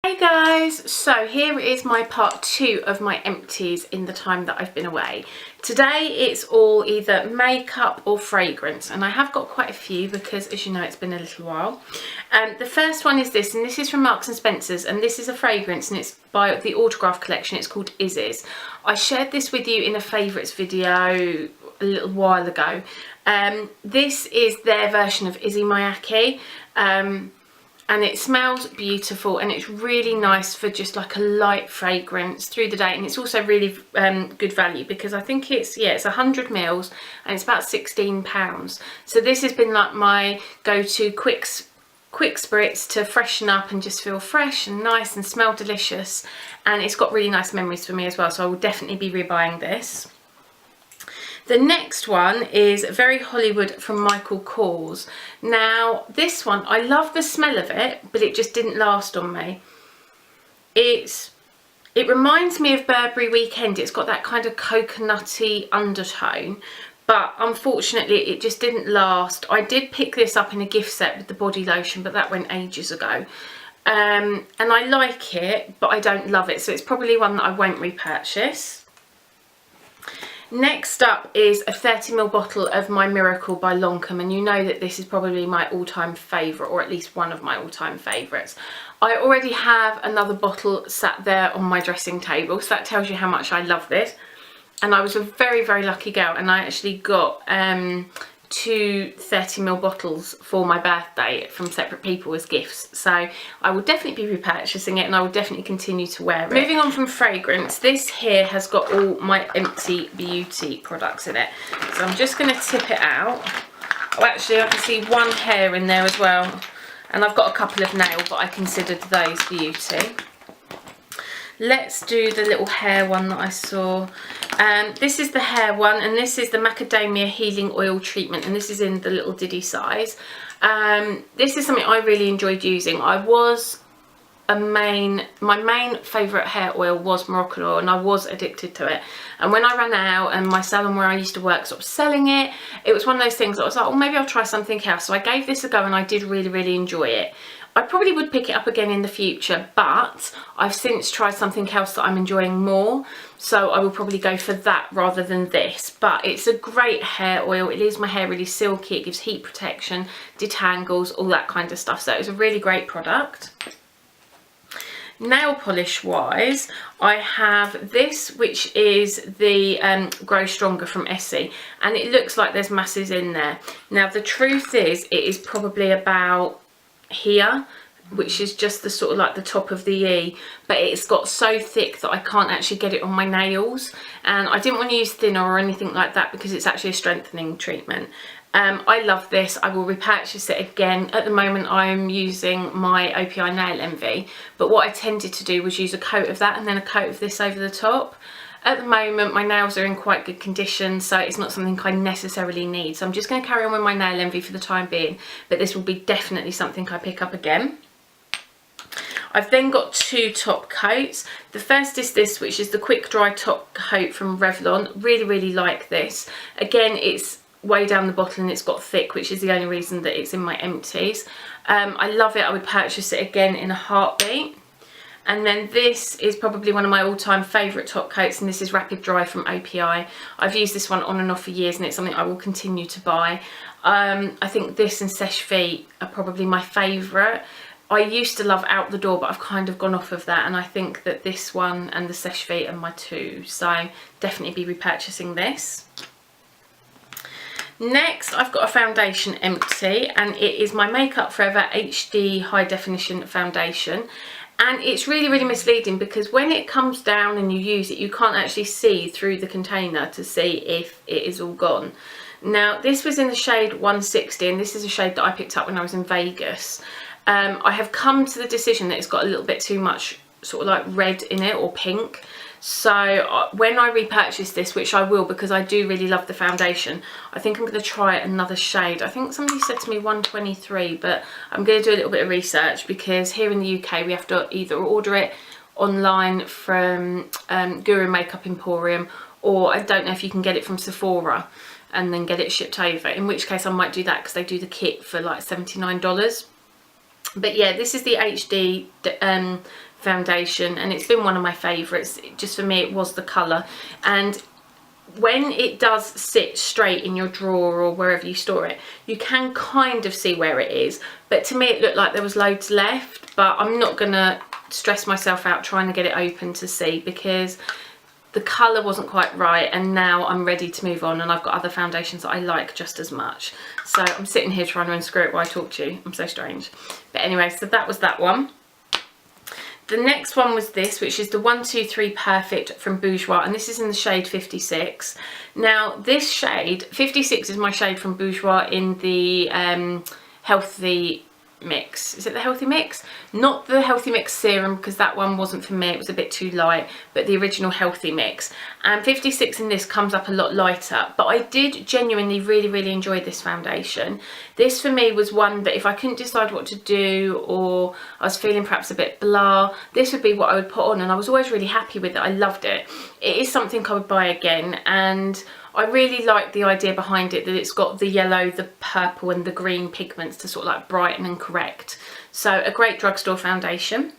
Hey guys, so here is my part 2 of my empties in the time that I've been away. Today it's all either makeup or fragrance, and I have got quite a few because, as you know, it's been a little while. The first one is this, and this is from Marks and Spencer's, and this is a fragrance and it's by the Autograph collection. It's called Izzy's. I shared this with you in a favourites video a little while ago. This is their version of Izzy Miyake. And it smells beautiful, and it's really nice for just like a light fragrance through the day. And it's also really good value because I think it's 100 mils and it's about £16. So this has been like my go-to quick spritz to freshen up and just feel fresh and nice and smell delicious. And it's got really nice memories for me as well, so I will definitely be rebuying this. The next one is Very Hollywood from Michael Kors. Now, this one, I love the smell of it, but it just didn't last on me. It reminds me of Burberry Weekend. It's got that kind of coconutty undertone, but unfortunately it just didn't last. I did pick this up in a gift set with the body lotion, but that went ages ago. And I like it, but I don't love it, so it's probably one that I won't repurchase. Next up is a 30ml bottle of My Miracle by Lancome, and you know that this is probably my all-time favourite, or at least one of my all-time favourites. I already have another bottle sat there on my dressing table, so that tells you how much I love this. And I was a very, very lucky girl, and I actually got two 30ml bottles for my birthday from separate people as gifts, so I will definitely be repurchasing it, and I will definitely continue to wear it. Moving on from fragrance, this here has got all my Empty Beauty products in it, so I'm just going to tip it out. Oh, actually I can see one hair in there as well, and I've got a couple of nails, but I considered those beauty. Let's do the little hair one that I saw. This is the hair one, and this is the Macadamia Healing Oil Treatment, and this is in the little diddy size. This is something I really enjoyed using. My main favourite hair oil was Moroccan oil, and I was addicted to it. And when I ran out and my salon where I used to work stopped selling it, it was one of those things that I was like, oh, maybe I'll try something else. So I gave this a go, and I did really, really enjoy it. I probably would pick it up again in the future, but I've since tried something else that I'm enjoying more, so I will probably go for that rather than this. But it's a great hair oil. It leaves my hair really silky, it gives heat protection, detangles, all that kind of stuff, so it's a really great product. Nail polish wise, I have this, which is the Grow Stronger from Essie, and it looks like there's masses in there. Now the truth is, it is probably about here, which is just the sort of like the top of the E, but it's got so thick that I can't actually get it on my nails, and I didn't want to use thinner or anything like that because it's actually a strengthening treatment. I love this. I will repurchase it again. At the moment I'm using my OPI Nail Envy, but what I tended to do was use a coat of that and then a coat of this over the top. At the moment my nails are in quite good condition, so it's not something I necessarily need, so I'm just going to carry on with my Nail Envy for the time being, but this will be definitely something I pick up again. I've then got two top coats. The first is this, which is the Quick Dry Top Coat from Revlon. Really, really like this. Again, it's way down the bottle and it's got thick, which is the only reason that it's in my empties. I love it. I would purchase it again in a heartbeat. And then this is probably one of my all-time favourite top coats, and this is Rapid Dry from OPI. I've used this one on and off for years, and it's something I will continue to buy. I think this and Seche Vite are probably my favourite. I used to love Out the Door, but I've kind of gone off of that, and I think that this one and the Seche Vite are my two, so definitely be repurchasing this. Next, I've got a foundation empty, and it is my Make Up For Ever HD High Definition Foundation. And it's really, really misleading because when it comes down and you use it, you can't actually see through the container to see if it is all gone. Now, this was in the shade 160, and this is a shade that I picked up when I was in Vegas. I have come to the decision that it's got a little bit too much sort of like red in it, or pink. So when I repurchase this, which I will because I do really love the foundation, I think I'm going to try another shade. I think somebody said to me 123, but I'm going to do a little bit of research because here in the UK we have to either order it online from Guru Makeup Emporium, or I don't know if you can get it from Sephora and then get it shipped over, in which case I might do that because they do the kit for like $79. But yeah, this is the HD foundation, and it's been one of my favourites. Just for me, it was the colour, and when it does sit straight in your drawer or wherever you store it, you can kind of see where it is, but to me it looked like there was loads left. But I'm not gonna stress myself out trying to get it open to see, because the colour wasn't quite right, and now I'm ready to move on, and I've got other foundations that I like just as much. So I'm sitting here trying to unscrew it while I talk to you. I'm so strange. But anyway, so that was that one. The next one was this, which is the 123 Perfect from Bourjois, and this is in the shade 56. Now this shade, 56 is my shade from Bourjois in the Healthy Mix. Is it the Healthy Mix? Not the Healthy Mix serum, because that one wasn't for me, it was a bit too light, but the original Healthy Mix. And 56 in this comes up a lot lighter, but I did genuinely really enjoy this foundation. This for me was one that if I couldn't decide what to do, or I was feeling perhaps a bit blah, this would be what I would put on, and I was always really happy with it. I loved it. It is something I would buy again, and I really like the idea behind it, that it's got the yellow, the purple and the green pigments to sort of like brighten and correct. So a great drugstore foundation.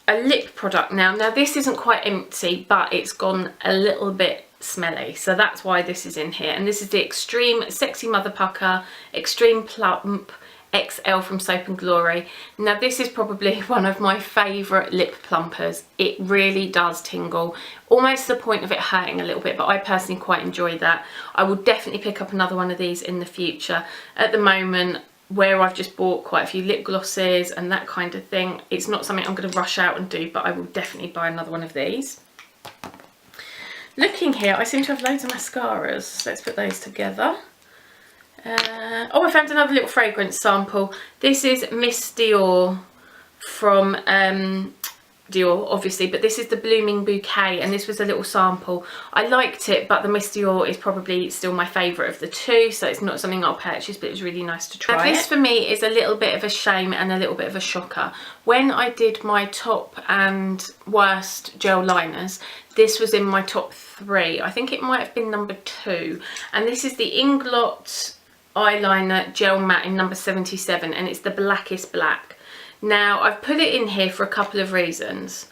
A lip product now. Now this isn't quite empty, but it's gone a little bit smelly, so that's why this is in here. And this is the Extreme Sexy Mother Pucker Extreme Plump XL from Soap and Glory. Now this is probably one of my favourite lip plumpers. It really does tingle, almost to the point of it hurting a little bit, but I personally quite enjoy that. I will definitely pick up another one of these in the future. At the moment, where I've just bought quite a few lip glosses and that kind of thing, it's not something I'm going to rush out and do, but I will definitely buy another one of these. Looking here, I seem to have loads of mascaras, so let's put those together. Oh, I found another little fragrance sample. This is Miss Dior from Dior, obviously, but this is the Blooming Bouquet, and this was a little sample. I liked it, but the Miss Dior is probably still my favourite of the two, so it's not something I'll purchase, but it was really nice to try. Now, this for me is a little bit of a shame and a little bit of a shocker. When I did my top and worst gel liners, this was in my top 3. I think it might have been number 2, and this is the Inglot eyeliner gel matte in number 77, and it's the blackest black. Now I've put it in here for a couple of reasons.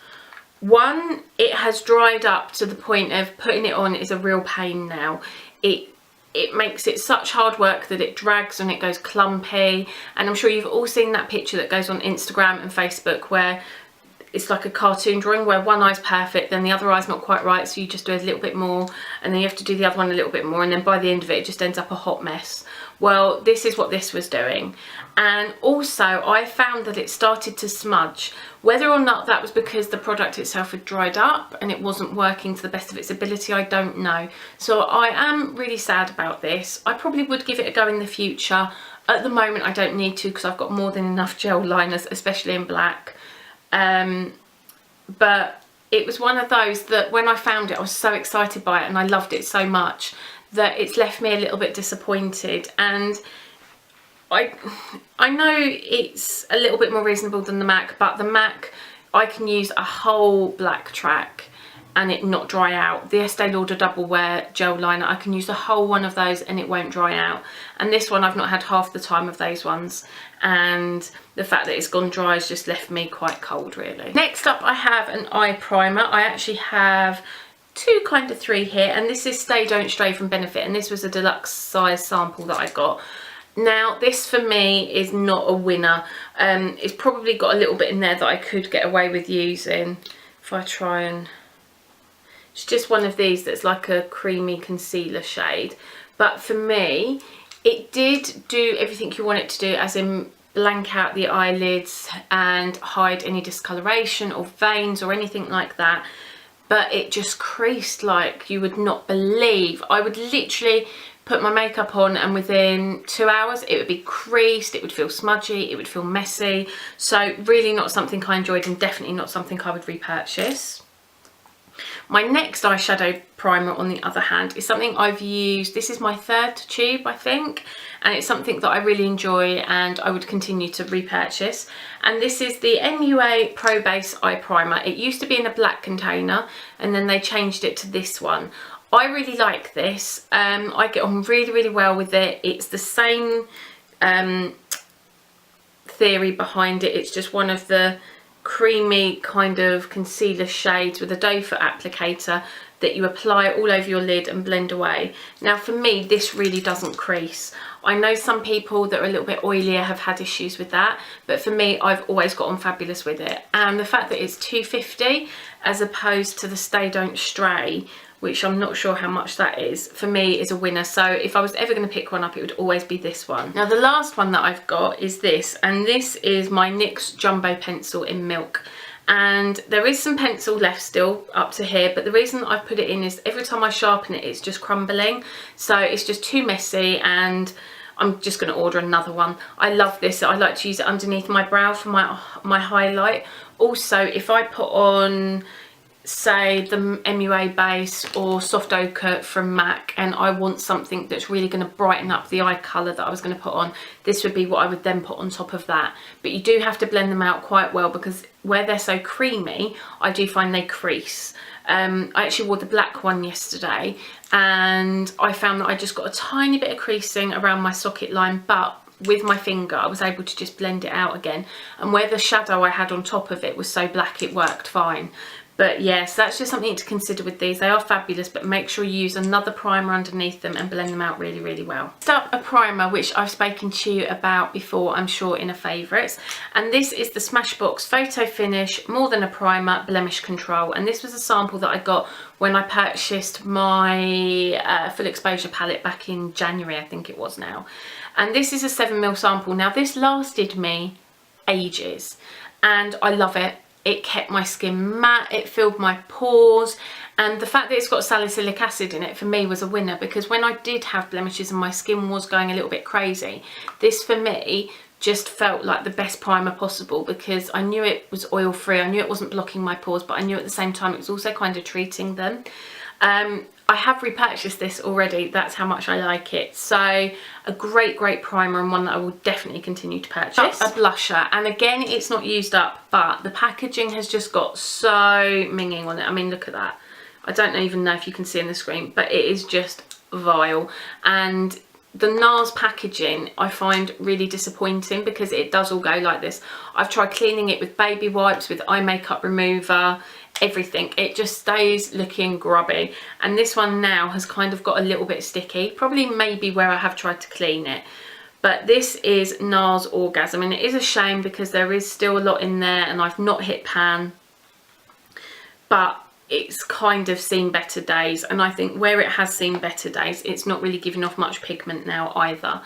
One, it has dried up to the point of putting it on is a real pain now. It makes it such hard work that it drags and it goes clumpy, and I'm sure you've all seen that picture that goes on Instagram and Facebook where it's like a cartoon drawing where one eye's perfect, then the other eye's not quite right, so you just do a little bit more, and then you have to do the other one a little bit more, and then by the end of it, it just ends up a hot mess. Well, this is what this was doing. And also, I found that it started to smudge. Whether or not that was because the product itself had dried up and it wasn't working to the best of its ability, I don't know. So I am really sad about this. I probably would give it a go in the future. At the moment, I don't need to because I've got more than enough gel liners, especially in black. But it was one of those that when I found it, I was so excited by it and I loved it so much that it's left me a little bit disappointed. And I know it's a little bit more reasonable than the MAC, but the MAC, I can use a whole black track and it not dry out. The Estee Lauder Double Wear gel liner, I can use a whole one of those and it won't dry out. And this one, I've not had half the time of those ones. And the fact that it's gone dry has just left me quite cold, really. Next up, I have an eye primer. I actually have kind of 3 here, and this is Stay Don't Stray from Benefit, and this was a deluxe size sample that I got. Now this for me is not a winner. It's probably got a little bit in there that I could get away with using if I try and... It's just one of these that's like a creamy concealer shade, but for me it did do everything you want it to do, as in blank out the eyelids and hide any discoloration or veins or anything like that. But it just creased like you would not believe. I would literally put my makeup on and within 2 hours it would be creased, it would feel smudgy, it would feel messy. So really not something I enjoyed, and definitely not something I would repurchase. My next eyeshadow primer, on the other hand, is something I've used. This is my 3rd tube, I think, and it's something that I really enjoy and I would continue to repurchase. And this is the MUA Pro Base Eye Primer. It used to be in a black container and then they changed it to this one. I really like this. I get on really well with it. It's the same theory behind it. It's just one of the creamy kind of concealer shades with a doe foot applicator that you apply all over your lid and blend away. Now for me, this really doesn't crease. I know some people that are a little bit oilier have had issues with that, but for me, I've always got on fabulous with it. And the fact that it's £2.50 as opposed to the Stay Don't Stray, which I'm not sure how much that is, for me is a winner. So if I was ever going to pick one up, it would always be this one. Now the last one that I've got is this, and this is my NYX Jumbo Pencil in Milk. And there is some pencil left still up to here, but the reason I've put it in is every time I sharpen it, it's just crumbling. So it's just too messy, and I'm just going to order another one. I love this. I like to use it underneath my brow for my highlight. Also, if I put on, say, the MUA base or soft ochre from MAC, and I want something that's really going to brighten up the eye colour that I was going to put on, this would be what I would then put on top of that. But you do have to blend them out quite well, because where they're so creamy, I do find they crease. I actually wore the black one yesterday, and I found that I just got a tiny bit of creasing around my socket line, but with my finger I was able to just blend it out again, and where the shadow I had on top of it was so black, it worked fine. But yes, that's just something to consider with these. They are fabulous, but make sure you use another primer underneath them and blend them out really, really well. Next up, a primer which I've spoken to you about before, I'm sure, in a favourites. And this is the Smashbox Photo Finish More Than a Primer Blemish Control. And this was a sample that I got when I purchased my full exposure palette back in January, I think it was now. And this is a 7ml sample. Now this lasted me ages, and I love it. It kept my skin matte, it filled my pores, and the fact that it's got salicylic acid in it for me was a winner, because when I did have blemishes and my skin was going a little bit crazy, this for me just felt like the best primer possible, because I knew it was oil free, I knew it wasn't blocking my pores, but I knew at the same time it was also kind of treating them. I have repurchased this already, that's how much I like it. So a great primer, and one that I will definitely continue to purchase. A blusher, and again, it's not used up, but the packaging has just got so minging on it. I mean, look at that. I don't even know if you can see on the screen, but it is just vile. And the NARS packaging I find really disappointing, because it does all go like this. I've tried cleaning it with baby wipes, with eye makeup remover, everything. It just stays looking grubby, and this one now has kind of got a little bit sticky, probably maybe where I have tried to clean it. But this is NARS Orgasm, and it is a shame because there is still a lot in there, and I've not hit pan, but it's kind of seen better days, and I think where it has seen better days, it's not really giving off much pigment now either.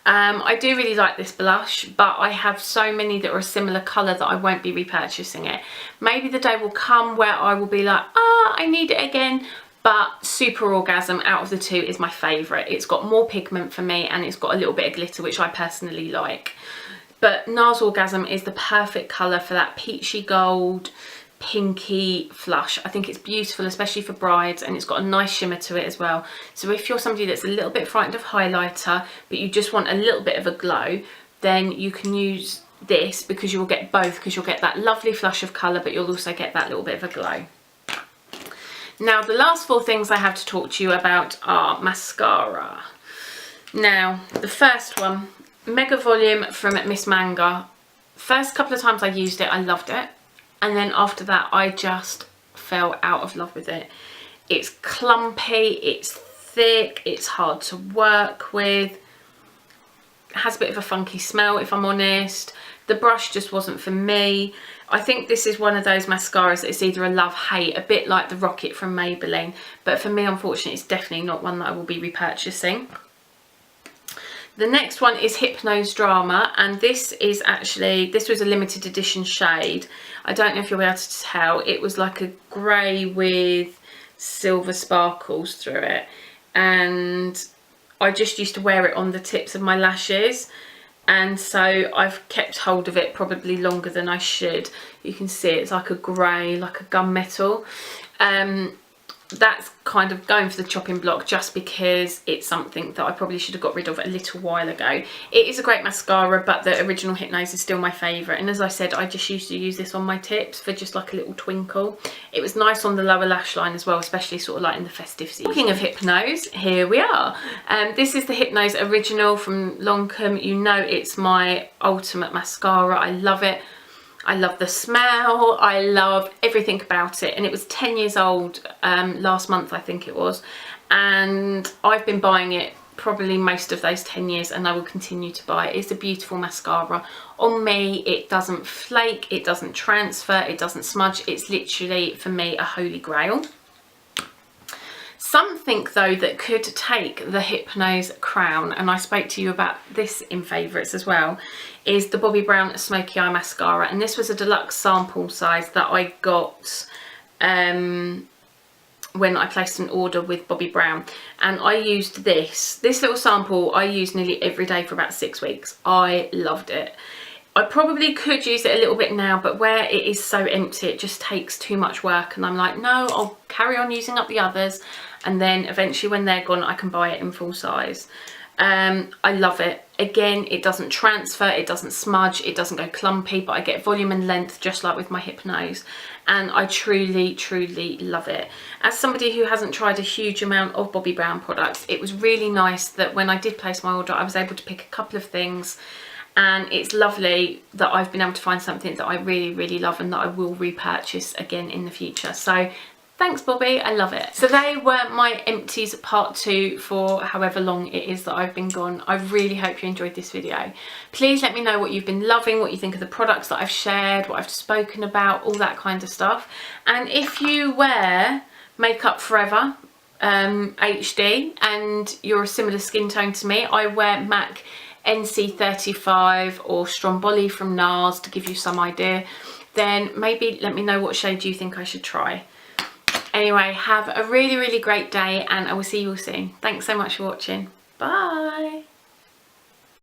I do really like this blush, but I have so many that are a similar colour that I won't be repurchasing it. Maybe the day will come where I will be like, I need it again, but Super Orgasm out of the two is my favourite. It's got more pigment for me, and it's got a little bit of glitter, which I personally like. But NARS Orgasm is the perfect colour for that peachy gold, pinky flush. I think it's beautiful, especially for brides, and it's got a nice shimmer to it as well. So if you're somebody that's a little bit frightened of highlighter, but you just want a little bit of a glow, then you can use this, because you will get both, because you'll get that lovely flush of colour, but you'll also get that little bit of a glow. Now the last four things I have to talk to you about are mascara. Now the first one, Mega Volume from Miss Manga. First couple of times I used it, I loved it. And then after that, I just fell out of love with it. It's clumpy, it's thick, it's hard to work with. It has a bit of a funky smell, if I'm honest. The brush just wasn't for me. I think this is one of those mascaras that it's either a love-hate, a bit like the Rocket from Maybelline. But for me, unfortunately, it's definitely not one that I will be repurchasing. The next one is Hypnose Drama, and this is actually, this was a limited edition shade. I don't know if you'll be able to tell. It was like a grey with silver sparkles through it, and I just used to wear it on the tips of my lashes, and so I've kept hold of it probably longer than I should. You can see it's like a grey, like a gunmetal. that's kind of going for the chopping block just because it's something that I probably should have got rid of a little while ago. It is a great mascara, but the original Hypnose is still my favourite, and as I said, I just used to use this on my tips for just like a little twinkle. It was nice on the lower lash line as well, especially sort of like in the festive season. Talking of Hypnose, here we are. This is the Hypnose original from Lancome. You know it's my ultimate mascara. I love it. I love the smell, I love everything about it, and it was 10 years old last month, I think it was, and I've been buying it probably most of those 10 years, and I will continue to buy it. It's a beautiful mascara. On me, it doesn't flake, it doesn't transfer, it doesn't smudge. It's literally, for me, a holy grail. Something though that could take the Hypnose crown, and I spoke to you about this in favourites as well, is the Bobbi Brown Smoky Eye Mascara, and this was a deluxe sample size that I got when I placed an order with Bobbi Brown, and I used this little sample. I used nearly every day for about 6 weeks. I loved it. I probably could use it a little bit now, but where it is so empty, it just takes too much work, and I'm like, no, I'll carry on using up the others, and then eventually when they're gone, I can buy it in full size. I love it. Again, it doesn't transfer, it doesn't smudge, it doesn't go clumpy, but I get volume and length just like with my Hypnose, and I truly love it. As somebody who hasn't tried a huge amount of Bobbi Brown products, it was really nice that when I did place my order, I was able to pick a couple of things, and it's lovely that I've been able to find something that I really love and that I will repurchase again in the future. So thanks, Bobbi, I love it. So they were my empties part 2 for however long it is that I've been gone. I really hope you enjoyed this video. Please let me know what you've been loving, what you think of the products that I've shared, what I've spoken about, all that kind of stuff. And if you wear Makeup Forever HD and you're a similar skin tone to me, I wear MAC NC35 or Stromboli from NARS to give you some idea, then maybe let me know what shade you think I should try. Anyway, have a really great day, and I will see you all soon. Thanks so much for watching. Bye.